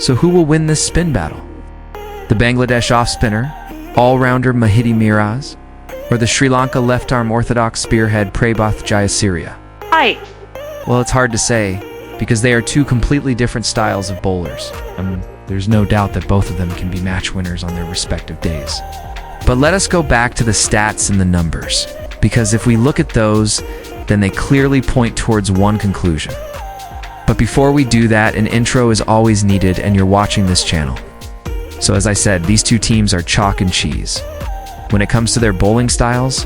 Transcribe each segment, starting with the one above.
So who will win this spin battle? The Bangladesh off-spinner, all-rounder Mehidy Miraz, or the Sri Lanka left-arm orthodox spearhead Prabath Jayasuriya? Hi. Well, it's hard to say, because they are two completely different styles of bowlers. There's no doubt that both of them can be match winners on their respective days. But let us go back to the stats and the numbers, because if we look at those, then they clearly point towards one conclusion. But before we do that, an intro is always needed, and you're watching this channel. So as I said, these two teams are chalk and cheese. When it comes to their bowling styles,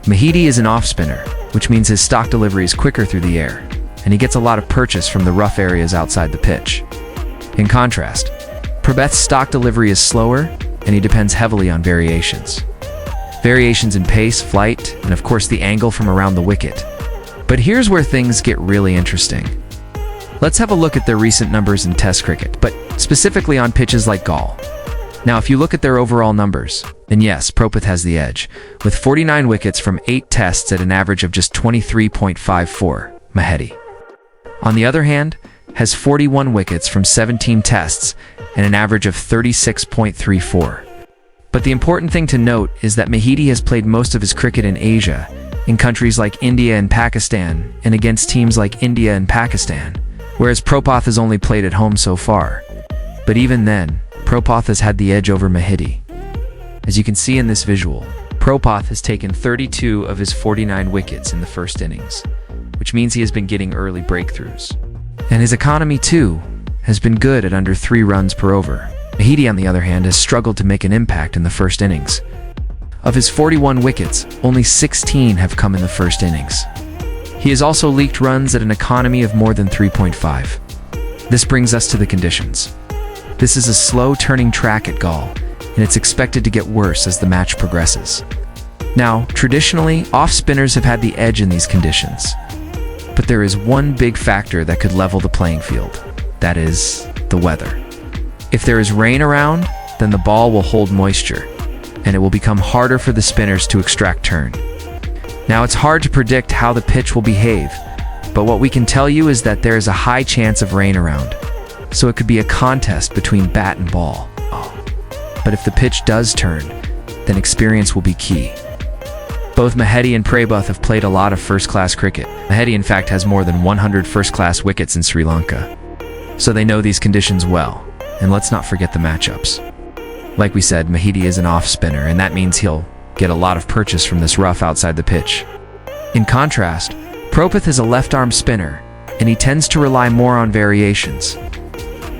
Mehidy is an off-spinner, which means his stock delivery is quicker through the air, and he gets a lot of purchase from the rough areas outside the pitch. In contrast, Prabath's stock delivery is slower, and he depends heavily on variations. Variations in pace, flight, and of course the angle from around the wicket. But here's where things get really interesting. Let's have a look at their recent numbers in Test cricket, but specifically on pitches like Galle. Now, if you look at their overall numbers, then yes, Prabath has the edge, with 49 wickets from 8 tests at an average of just 23.54, Mehidy. On the other hand, has 41 wickets from 17 tests and an average of 36.34. But the important thing to note is that Mehidy has played most of his cricket in Asia, in countries like India and Pakistan, and against teams like India and Pakistan, whereas Prabath has only played at home so far. But even then, Prabath has had the edge over Mehidy. As you can see in this visual, Prabath has taken 32 of his 49 wickets in the first innings, which means he has been getting early breakthroughs. And his economy, too, has been good at under 3 runs per over. Mehidy, on the other hand, has struggled to make an impact in the first innings. Of his 41 wickets, only 16 have come in the first innings. He has also leaked runs at an economy of more than 3.5. This brings us to the conditions. This is a slow-turning track at Galle, and it's expected to get worse as the match progresses. Now, traditionally, off-spinners have had the edge in these conditions. But there is one big factor that could level the playing field. That is, the weather. If there is rain around, then the ball will hold moisture, and it will become harder for the spinners to extract turn. Now, it's hard to predict how the pitch will behave, but what we can tell you is that there is a high chance of rain around, so it could be a contest between bat and ball. But if the pitch does turn, then experience will be key. Both Mehidy and Prabath have played a lot of first-class cricket. Mehidy, in fact, has more than 100 first-class wickets in Sri Lanka. So they know these conditions well, and let's not forget the matchups. Like we said, Mehidy is an off-spinner, and that means he'll get a lot of purchase from this rough outside the pitch. In contrast, Prabath is a left-arm spinner, and he tends to rely more on variations.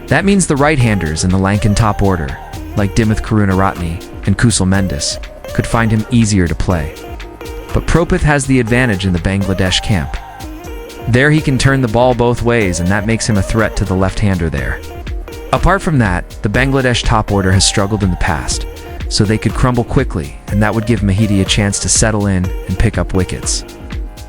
That means the right-handers in the Lankan top order, like Dimuth Karunaratne and Kusal Mendis, could find him easier to play. But Prabath has the advantage in the Bangladesh camp. There he can turn the ball both ways, and that makes him a threat to the left-hander there. Apart from that, the Bangladesh top order has struggled in the past, so they could crumble quickly, and that would give Mehidy a chance to settle in and pick up wickets.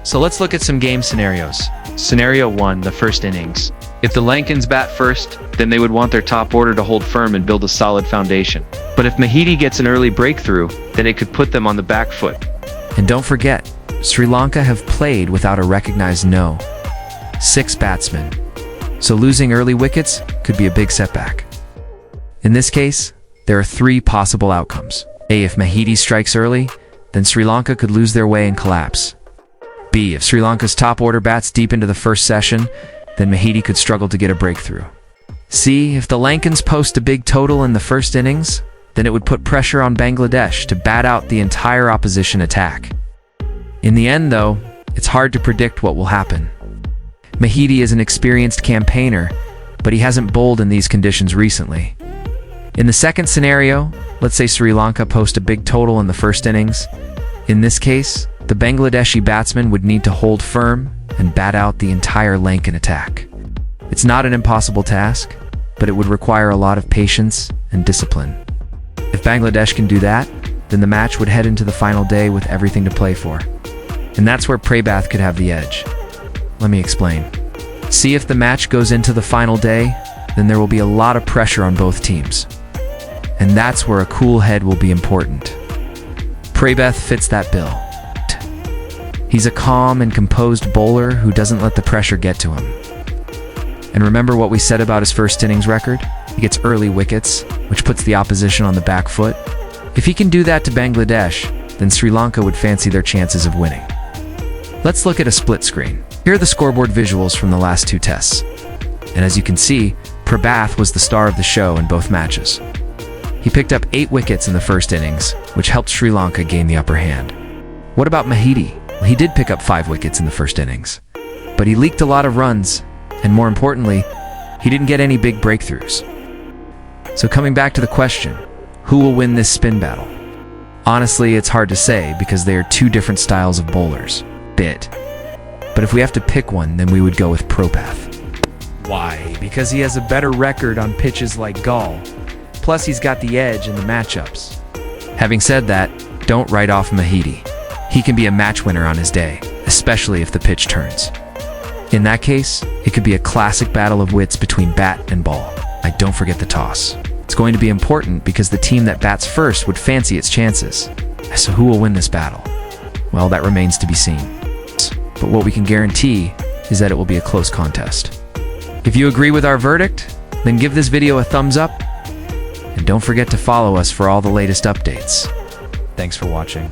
So let's look at some game scenarios. Scenario 1, the first innings. If the Lankans bat first, then they would want their top order to hold firm and build a solid foundation. But if Mehidy gets an early breakthrough, then it could put them on the back foot. And don't forget, Sri Lanka have played without a recognized 6 batsmen. So losing early wickets could be a big setback. In this case, there are 3 possible outcomes. A. If Mehidy strikes early, then Sri Lanka could lose their way and collapse. B. If Sri Lanka's top order bats deep into the first session, then Mehidy could struggle to get a breakthrough. C. If the Lankans post a big total in the first innings, then it would put pressure on Bangladesh to bat out the entire opposition attack. In the end, though, it's hard to predict what will happen. Mehidy is an experienced campaigner, but he hasn't bowled in these conditions recently. In the second scenario, let's say Sri Lanka post a big total in the first innings. In this case, the Bangladeshi batsmen would need to hold firm and bat out the entire Lankan attack. It's not an impossible task, but it would require a lot of patience and discipline. If Bangladesh can do that, then the match would head into the final day with everything to play for. And that's where Prabath could have the edge. Let me explain. See, if the match goes into the final day, then there will be a lot of pressure on both teams. And that's where a cool head will be important. Prabath fits that bill. He's a calm and composed bowler who doesn't let the pressure get to him. And remember what we said about his first innings record? He gets early wickets, which puts the opposition on the back foot. If he can do that to Bangladesh, then Sri Lanka would fancy their chances of winning. Let's look at a split screen. Here are the scoreboard visuals from the last 2 tests. And as you can see, Prabath was the star of the show in both matches. He picked up 8 wickets in the first innings, which helped Sri Lanka gain the upper hand. What about Mehidy? Well, he did pick up 5 wickets in the first innings, but he leaked a lot of runs, and more importantly, he didn't get any big breakthroughs. So coming back to the question, who will win this spin battle? Honestly, it's hard to say because they are 2 different styles of bowlers. But if we have to pick one, then we would go with Prabath. Why? Because he has a better record on pitches like Galle. Plus, he's got the edge in the matchups. Having said that, don't write off Mehidy. He can be a match winner on his day, especially if the pitch turns. In that case, it could be a classic battle of wits between bat and ball. Don't forget the toss. It's going to be important because the team that bats first would fancy its chances. So who will win this battle? Well, that remains to be seen. But what we can guarantee is that it will be a close contest. If you agree with our verdict, then give this video a thumbs up. And don't forget to follow us for all the latest updates. Thanks for watching.